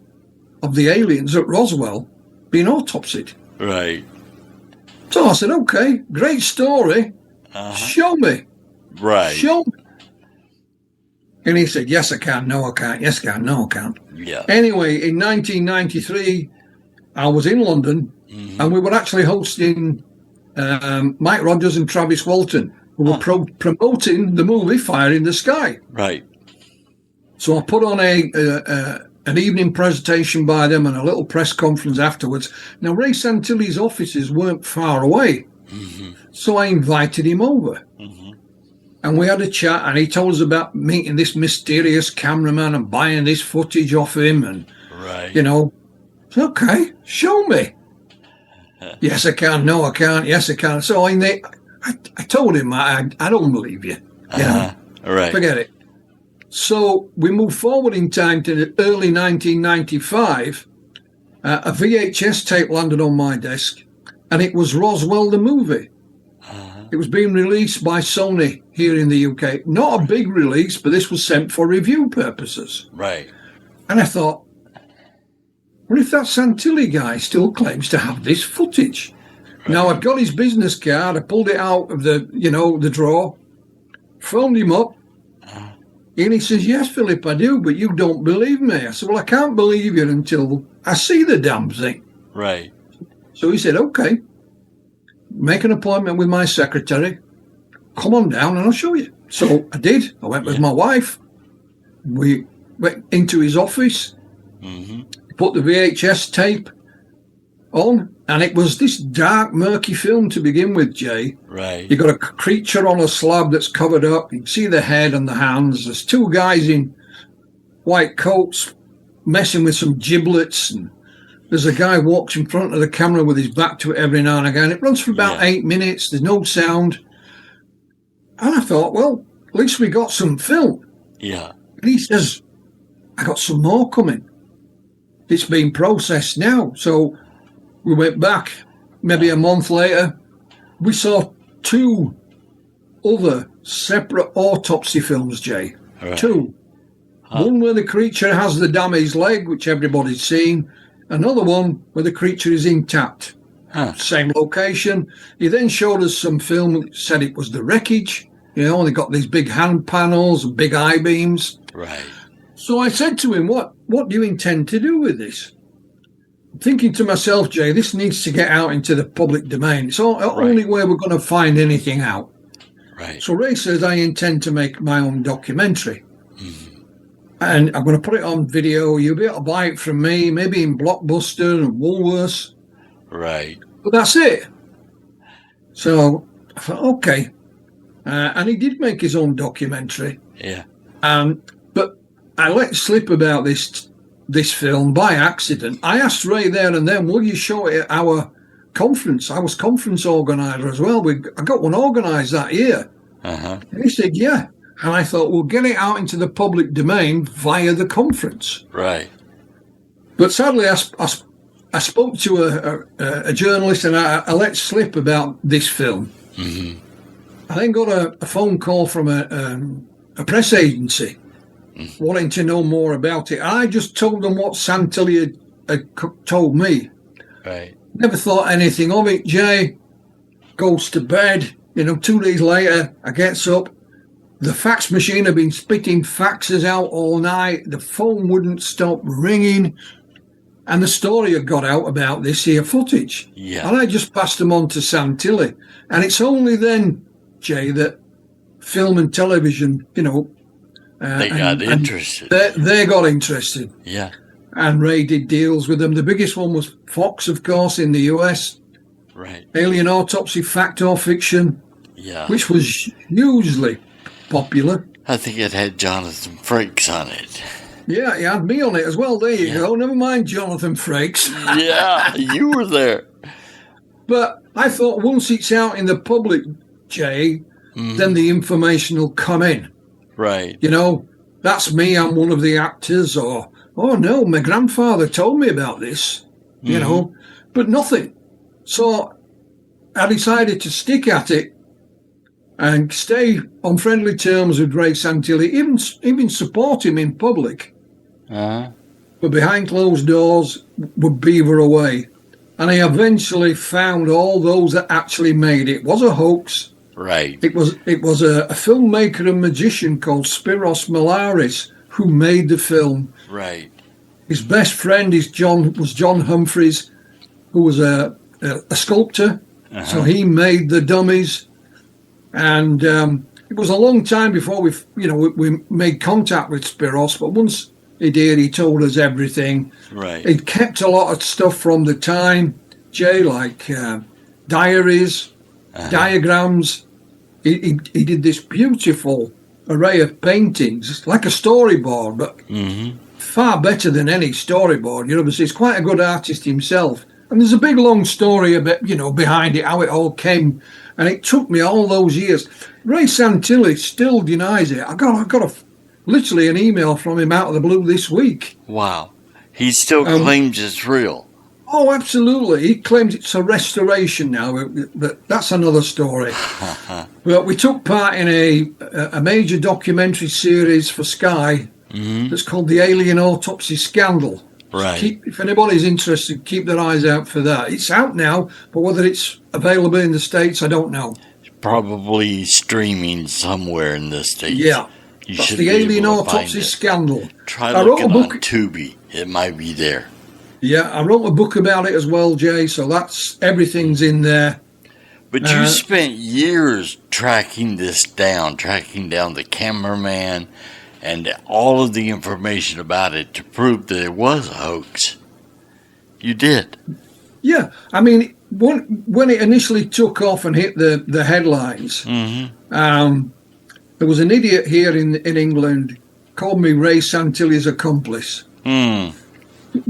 of the aliens at Roswell being autopsied. Right. So I said, okay, great story. Uh-huh. Show me. Right. Show me. And he said, yes, I can. No, I can't. Yes, I can. No, I can't. Yeah. Anyway, in 1993, I was in London, Mm-hmm. and we were actually hosting Mike Rogers and Travis Walton, who were promoting the movie Fire in the Sky. Right. So I put on an evening presentation by them and a little press conference afterwards. Now, Ray Santilli's offices weren't far away, Mm-hmm. so I invited him over. Mm-hmm. And we had a chat, and he told us about meeting this mysterious cameraman and buying this footage off him. And, Right. Okay, show me. Yes, I can. No, I can't. Yes, I can. So I told him, I don't believe you. Uh-huh. Right. Forget it. So we moved forward in time to the early 1995. A VHS tape landed on my desk, and it was Roswell the movie. Uh-huh. It was being released by Sony here in the UK. Not a big release, but this was sent for review purposes. Right. And I thought, what if that Santilli guy still claims to have this footage? Right. Now, I'd got his business card. I pulled it out of the drawer, phoned him up, and he says, yes, Philip, I do, but you don't believe me. I said, well, I can't believe you until I see the damn thing. Right. So he said, okay, make an appointment with my secretary. Come on down and I'll show you. So I did. I went with my wife. We went into his office, Mm-hmm. put the VHS tape on, and it was this dark, murky film to begin with, Jay. Right. You got a creature on a slab that's covered up. You can see the head and the hands. There's two guys in white coats messing with some giblets, and there's a guy walks in front of the camera with his back to it every now and again. It runs for about 8 minutes. There's no sound. And I thought, well, at least we got some film. Yeah. And he says, I got some more coming. It's being processed now. So we went back maybe a month later. We saw 2 other separate autopsy films, Jay. Right. 2. One where the creature has the damaged leg, which everybody's seen. Another one where the creature is intact. Same location. He then showed us some film, said it was the wreckage. They got these big hand panels and big I-beams. Right. So I said to him, what do you intend to do with this? I'm thinking to myself, Jay, this needs to get out into the public domain. It's the only way we're going to find anything out. Right. So Ray says, I intend to make my own documentary. Mm-hmm. And I'm going to put it on video. You'll be able to buy it from me, maybe in Blockbuster and Woolworths. Right. But that's it. So I thought, okay. And he did make his own documentary. Yeah. But I let slip about this film by accident. I asked Ray there and then, will you show it at our conference? I was conference organizer as well. I got one organized that year. Uh-huh. And he said, yeah. And I thought, we'll get it out into the public domain via the conference. Right. But sadly, I spoke to a journalist and I let slip about this film. Mm-hmm. I then got a phone call from a press agency wanting to know more about it. I just told them what Santilli had told me. Right. Never thought anything of it. Jay goes to bed. 2 days later, I gets up. The fax machine had been spitting faxes out all night. The phone wouldn't stop ringing. And the story had got out about this here footage. Yeah. And I just passed them on to Santilli. And it's only then, Jay, that film and television, they got interested. They got interested. Yeah. And Ray did deals with them. The biggest one was Fox, of course, in the US. Right. Alien Autopsy, Fact or Fiction. Yeah. Which was hugely popular. I think it had Jonathan Frakes on it. Yeah, he had me on it as well. There you go. Never mind Jonathan Frakes. Yeah, you were there. But I thought once it's out in the public, Jay, then the information will come in. Right. That's me. I'm one of the actors. Or, oh, no, my grandfather told me about this, but nothing. So I decided to stick at it and stay on friendly terms with Ray Santilli, even support him in public. But behind closed doors would beaver away. And I eventually found all those that actually made it. It was a hoax. Right. It was a filmmaker and magician called Spiros Malaris who made the film. Right. His best friend was John Humphreys, who was a sculptor. So he made the dummies. And it was a long time before we made contact with Spiros, but once he did, he told us everything. Right. He'd kept a lot of stuff from the time, Jay, like diaries, diagrams. He did this beautiful array of paintings, like a storyboard, but far better than any storyboard. He's quite a good artist himself. And there's a big long story about, behind it, how it all came. And it took me all those years. Ray Santilli still denies it. I got literally an email from him out of the blue this week. Wow. He still claims it's real. Oh, absolutely. He claims it's a restoration now, but that's another story. But we took part in a major documentary series for Sky that's called The Alien Autopsy Scandal. Right. If anybody's interested, keep their eyes out for that. It's out now, but whether it's available in the States, I don't know. Probably streaming somewhere in the States. Yeah. That's The Alien Autopsy Scandal. Try looking on Tubi. It might be there. Yeah, I wrote a book about it as well, Jay, so everything's in there. But you spent years tracking down the cameraman and all of the information about it to prove that it was a hoax. You did. Yeah, I mean, when it initially took off and hit the headlines, there was an idiot here in England called me Ray Santilli's accomplice.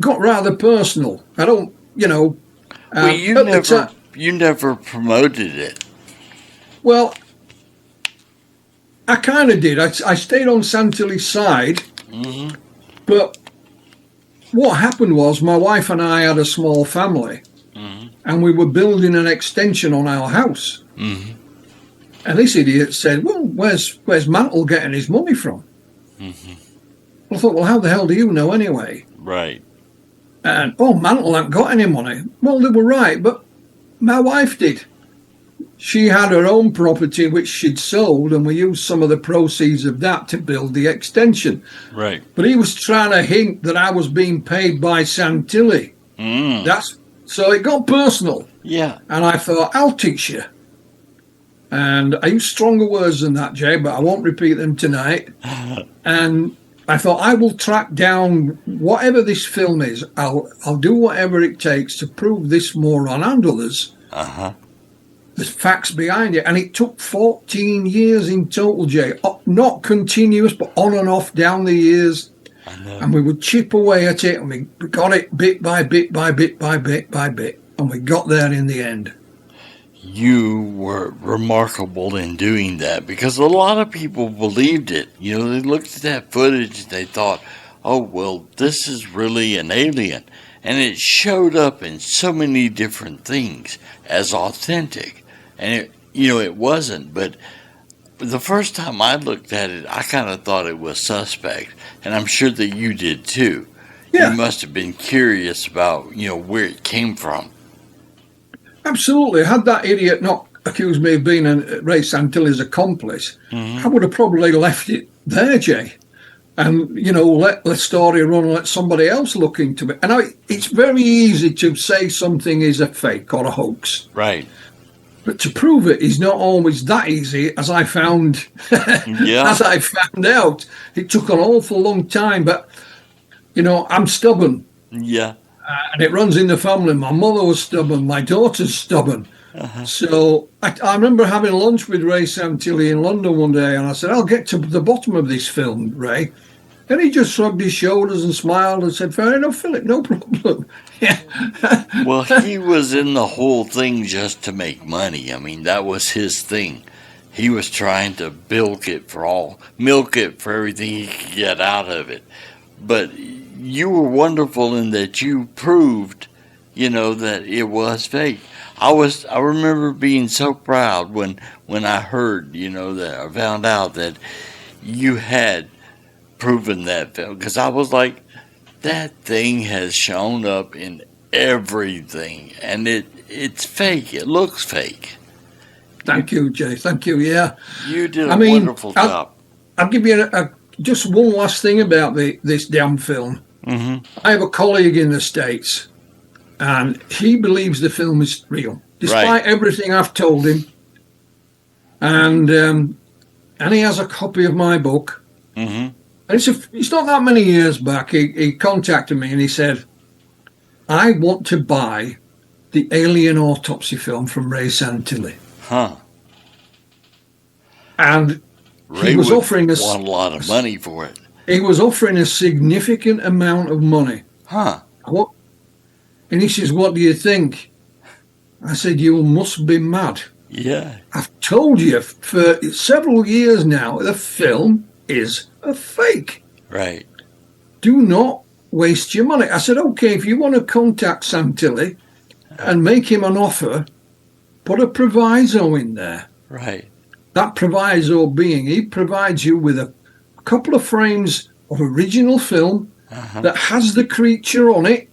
Got rather personal. I don't, well, you never promoted it. Well, I kind of did. I stayed on Santilli's side, but what happened was my wife and I had a small family, and we were building an extension on our house. And this idiot said, well, where's Mantle getting his money from? I thought, well, how the hell do you know anyway? Right. And, Mantle ain't got any money. Well, they were right, but my wife did. She had her own property which she'd sold, and we used some of the proceeds of that to build the extension. Right. But he was trying to hint that I was being paid by Santilli. So it got personal. Yeah. And I thought, I'll teach you. And I used stronger words than that, Jay, but I won't repeat them tonight. And I thought, I will track down whatever this film is. I'll do whatever it takes to prove this moron and others. There's facts behind it. And it took 14 years in total, Jay. Not continuous, but on and off down the years. I know. And we would chip away at it, and we got it bit by bit by bit by bit by bit. And we got there in the end. You were remarkable in doing that because a lot of people believed it. They looked at that footage and they thought, oh, well, this is really an alien. And it showed up in so many different things as authentic. And it wasn't. But the first time I looked at it, I kind of thought it was suspect, and I'm sure that you did too. You Yeah, must have been curious about, where it came from. absolutely. Had that idiot not accused me of being Ray Santilli's accomplice, I would have probably left it there, Jay. And, let the story run and let somebody else look into it. And it's very easy to say something is a fake or a hoax. Right. But to prove it is not always that easy, as I found, Yeah. as I found out. It took an awful long time, but, I'm stubborn. Yeah. And it runs in the family. My mother was stubborn. My daughter's stubborn. So I remember having lunch with Ray Santilli in London one day, and I said, I'll get to the bottom of this film, Ray. And he just shrugged his shoulders and smiled and said, fair enough, Philip, no problem. Yeah. Well, he was in the whole thing just to make money. I mean, that was his thing. He was trying to milk it for everything he could get out of it. But you were wonderful in that you proved, that it was fake. I remember being so proud when I heard, that I found out that you had proven that film, because I was like, that thing has shown up in everything, and it's fake. It looks fake. Thank you, Jay. Thank you. Yeah. You did a wonderful job. I'll give you just one last thing about this damn film. Mm-hmm. I have a colleague in the States, and he believes the film is real, despite everything I've told him. And he has a copy of my book. Mm-hmm. And it's not that many years back. He contacted me and he said, I want to buy the Alien Autopsy film from Ray Santilli. Huh. And Ray he was would offering us want a lot of money for it. He was offering a significant amount of money. Huh. And he says, what do you think? I said, you must be mad. Yeah. I've told you for several years now, the film is a fake. Right. Do not waste your money. I said, okay, if you want to contact Santilli and make him an offer, put a proviso in there. Right. That proviso being he provides you with a couple of frames of original film that has the creature on it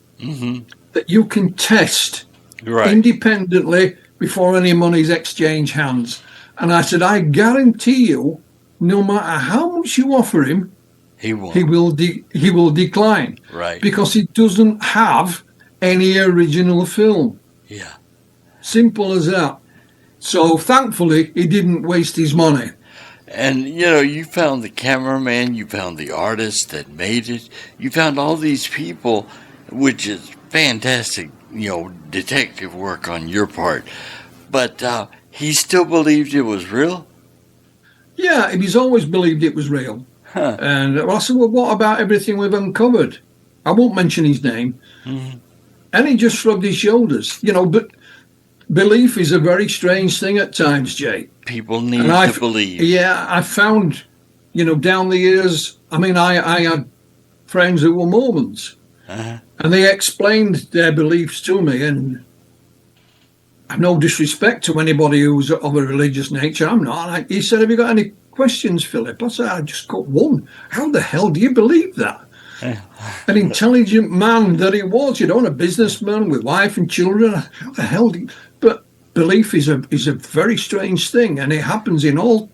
that you can test independently before any money's exchanged hands. And I said, I guarantee you, no matter how much you offer him, he will decline. Right. Because he doesn't have any original film. Yeah. Simple as that. So thankfully, he didn't waste his money. And, you found the cameraman, you found the artist that made it, you found all these people, which is fantastic, detective work on your part. But he still believed it was real? Yeah, he's always believed it was real. Huh. And I said, well, what about everything we've uncovered? I won't mention his name. Mm-hmm. And he just shrugged his shoulders. But belief is a very strange thing at times, Jay. People need to believe. Yeah, I found, down the years, I had friends who were Mormons. And they explained their beliefs to me. And I've no disrespect to anybody who's of a religious nature. I'm not. He said, have you got any questions, Philip? I said, I just got one. How the hell do you believe that? An intelligent man that he was, a businessman with wife and children. How the hell do you... But belief is a very strange thing, and it happens in all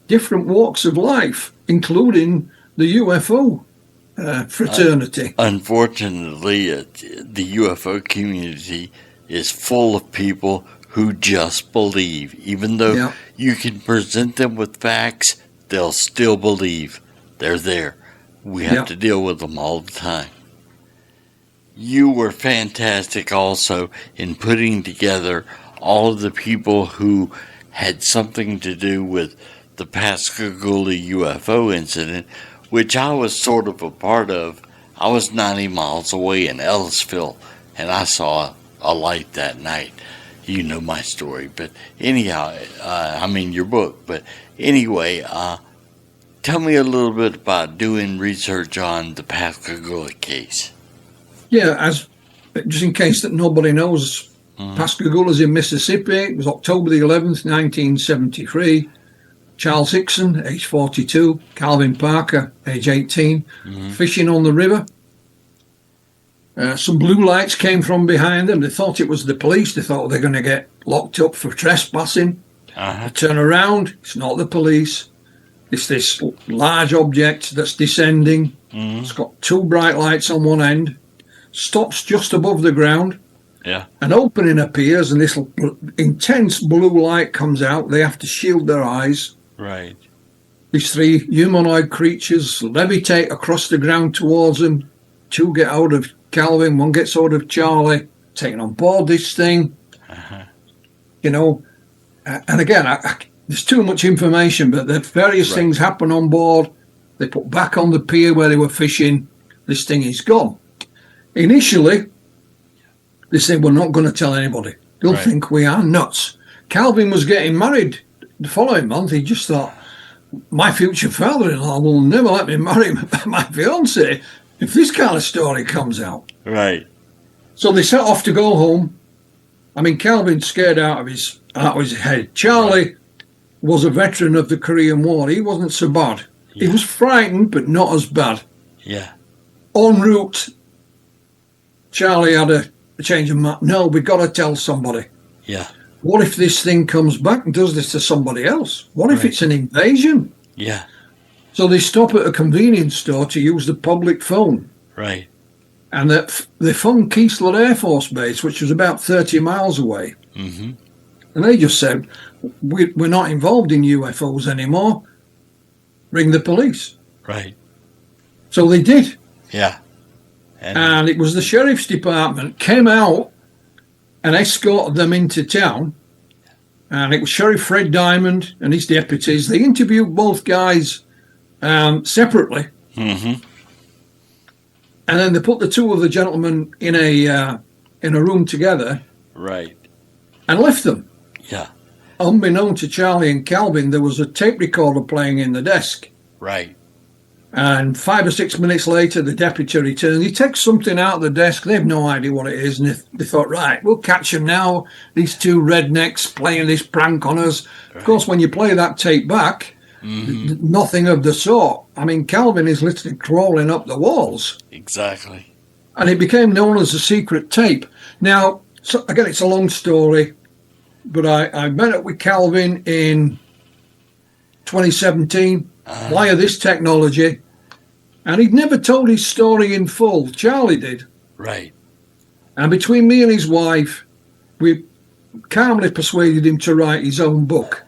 different walks of life, including the UFO fraternity. Unfortunately, the UFO community is full of people who just believe. Even though you can present them with facts, they'll still believe. They're there. We have to deal with them all the time. You were fantastic also in putting together all of the people who had something to do with the Pascagoula UFO incident, which I was sort of a part of. I was 90 miles away in Ellisville, and I saw a light that night. You know my story, but anyhow, your book. But anyway, tell me a little bit about doing research on the Pascagoula case. Yeah, just in case that nobody knows Pascagoula's in Mississippi. It was October the 11th, 1973. Charles Hickson, age 42. Calvin Parker, age 18. Fishing on the river. Some blue lights came from behind them. They thought it was the police. They thought they're going to get locked up for trespassing. They turn around. It's not the police. It's this large object that's descending. It's got two bright lights on one end. Stops just above the ground. Yeah. An opening appears, and this intense blue light comes out. They have to shield their eyes. Right. These three humanoid creatures levitate across the ground towards them. Two get out of Calvin, one gets out of Charlie, taking on board this thing. You know, and again, there's too much information, but the various things happen on board. They put back on the pier where they were fishing. This thing is gone. Initially, they said, we're not going to tell anybody. They'll think we are nuts. Calvin was getting married the following month. He just thought, my future father-in-law will never let me marry my fiancée if this kind of story comes out. Right. So they set off to go home. I mean, Calvin's scared out of his head. Charlie was a veteran of the Korean War. He wasn't so bad. He was frightened, but not as bad. Yeah. En route, Charlie had a change of mind. No, we've got to tell somebody. Yeah. What if this thing comes back and does this to somebody else? What if it's an invasion? Yeah. So they stop at a convenience store to use the public phone. Right. And they phoned Keesler Air Force Base, which was about 30 miles away. And they just said, we're not involved in UFOs anymore. Ring the police. Right. So they did. Yeah. And it was the sheriff's department came out and escorted them into town. And it was Sheriff Fred Diamond and his deputies. They interviewed both guys separately. And then they put the two of the gentlemen in a room together. Right. And left them. Yeah. Unbeknown to Charlie and Calvin, there was a tape recorder playing in the desk. Right. And 5 or 6 minutes later, the deputy returned. He takes something out of the desk. They have no idea what it is. And they thought, right, we'll catch them now. These two rednecks playing this prank on us. Right. Of course, when you play that tape back, nothing of the sort. I mean, Calvin is literally crawling up the walls. Exactly. And it became known as a secret tape. Now, so again, it's a long story, but I met up with Calvin in 2017 via this technology, and he'd never told his story in full. Charlie did. Right. And between me and his wife, we calmly persuaded him to write his own book.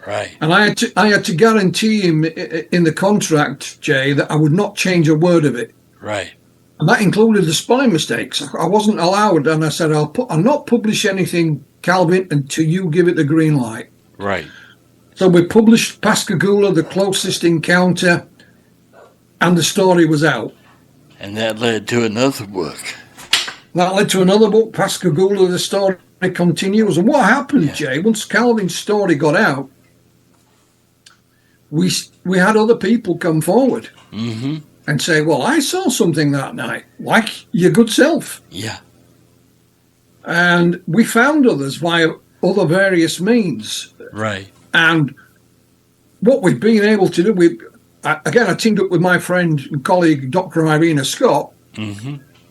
Right. And I had to guarantee him in the contract, Jay, that I would not change a word of it. Right. And that included the spelling mistakes. I wasn't allowed, and I said, I'll not publish anything, Calvin, until you give it the green light. Right. So we published Pascagoula, the closest encounter, and the story was out. And that led to another book. That led to another book, Pascagoula, the story continues. And what happened, Jay, once Calvin's story got out, we had other people come forward and say, well, I saw something that night, like your good self. Yeah. And we found others via other various means. Right. And what we've been able to do, I teamed up with my friend and colleague, Dr. Irina Scott.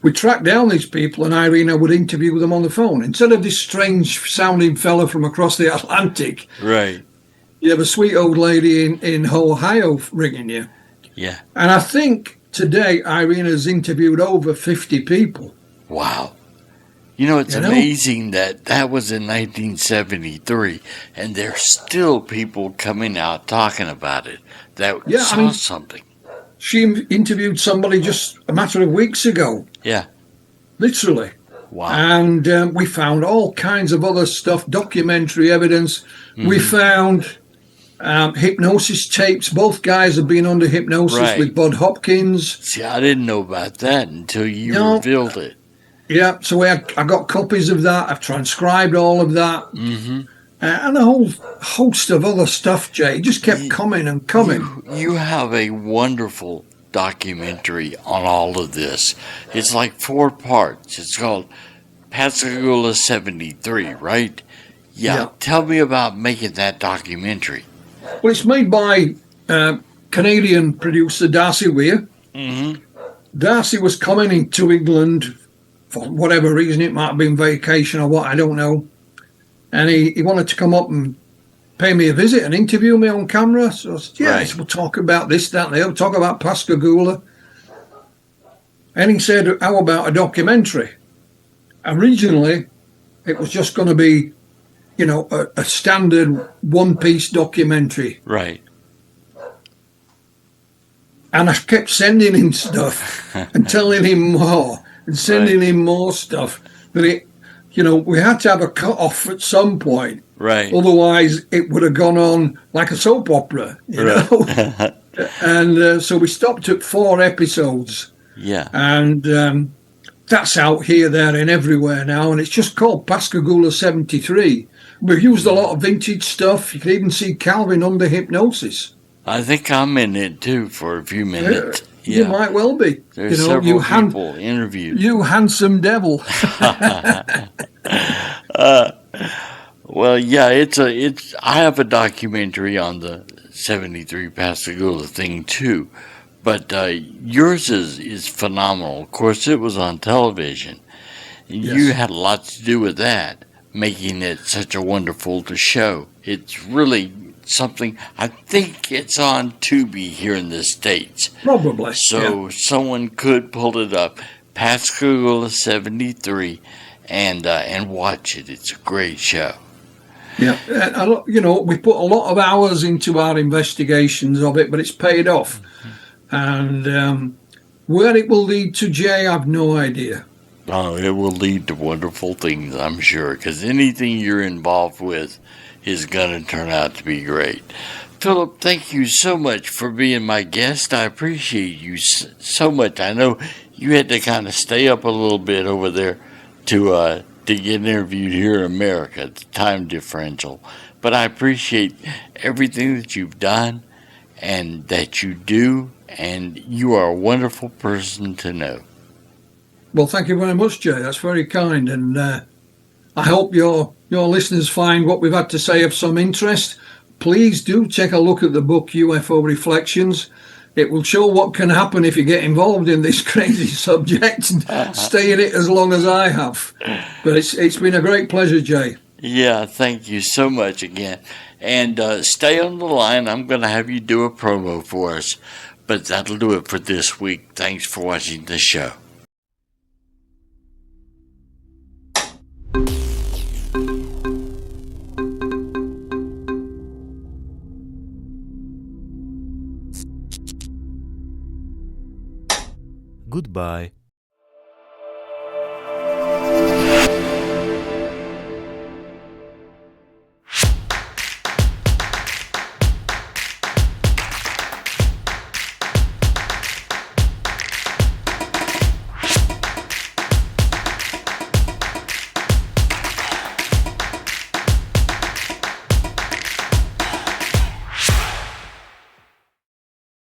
We tracked down these people, and Irina would interview them on the phone. Instead of this strange-sounding fella from across the Atlantic, right, you have a sweet old lady in Ohio ringing you. Yeah. And I think today Irina's interviewed over 50 people. Wow. You know, it's amazing that was in 1973, and there's still people coming out talking about it that saw something. She interviewed somebody just a matter of weeks ago. Yeah. Literally. Wow. And we found all kinds of other stuff, documentary evidence. We found hypnosis tapes. Both guys have been under hypnosis with Bud Hopkins. See, I didn't know about that until you revealed it. Yeah, so I got copies of that. I've transcribed all of that. And a whole host of other stuff, Jay. It just kept coming and coming. You have a wonderful documentary on all of this. It's like 4 parts. It's called Pascagoula 73, right? Yeah. Tell me about making that documentary. Well, it's made by Canadian producer Darcy Weir. Mm-hmm. Darcy was coming into England for whatever reason. It might have been vacation or what, I don't know. And he wanted to come up and pay me a visit and interview me on camera. So I said, yes, we'll talk about this, that, and the other. We'll talk about Pascagoula. And he said, how about a documentary? Originally, it was just going to be, a standard one-piece documentary. Right. And I kept sending him stuff and telling him more and sending him more stuff. But we had to have a cut-off at some point. Right. Otherwise, it would have gone on like a soap opera, know. And so we stopped at 4 episodes. Yeah. And that's out here, there, and everywhere now. And it's just called Pascagoula 73. We've used a lot of vintage stuff. You can even see Calvin under hypnosis. I think I'm in it too for a few minutes. You might well be. There's several people interviewed. You handsome devil. Well, yeah, I have a documentary on the 73 Pascagoula thing too, but yours is phenomenal. Of course, it was on television. Yes. You had a lot to do with that, making it such a wonderful show. It's really something. I think it's on Tubi here in the States. Probably. So someone could pull it up, Pascagoula 73, and watch it. It's a great show. Yeah, we put a lot of hours into our investigations of it, but it's paid off. And where it will lead to, Jay, I've no idea. Oh, it will lead to wonderful things, I'm sure, because anything you're involved with is going to turn out to be great. Philip, thank you so much for being my guest. I appreciate you so much. I know you had to kind of stay up a little bit over there to get interviewed here in America, the time differential. But I appreciate everything that you've done and that you do, and you are a wonderful person to know. Well, thank you very much, Jay. That's very kind. And I hope your listeners find what we've had to say of some interest. Please do take a look at the book UFO Reflections. It will show what can happen if you get involved in this crazy subject and stay in it as long as I have. But it's been a great pleasure, Jay. Yeah, thank you so much again. And stay on the line. I'm going to have you do a promo for us. But that'll do it for this week. Thanks for watching the show. Goodbye.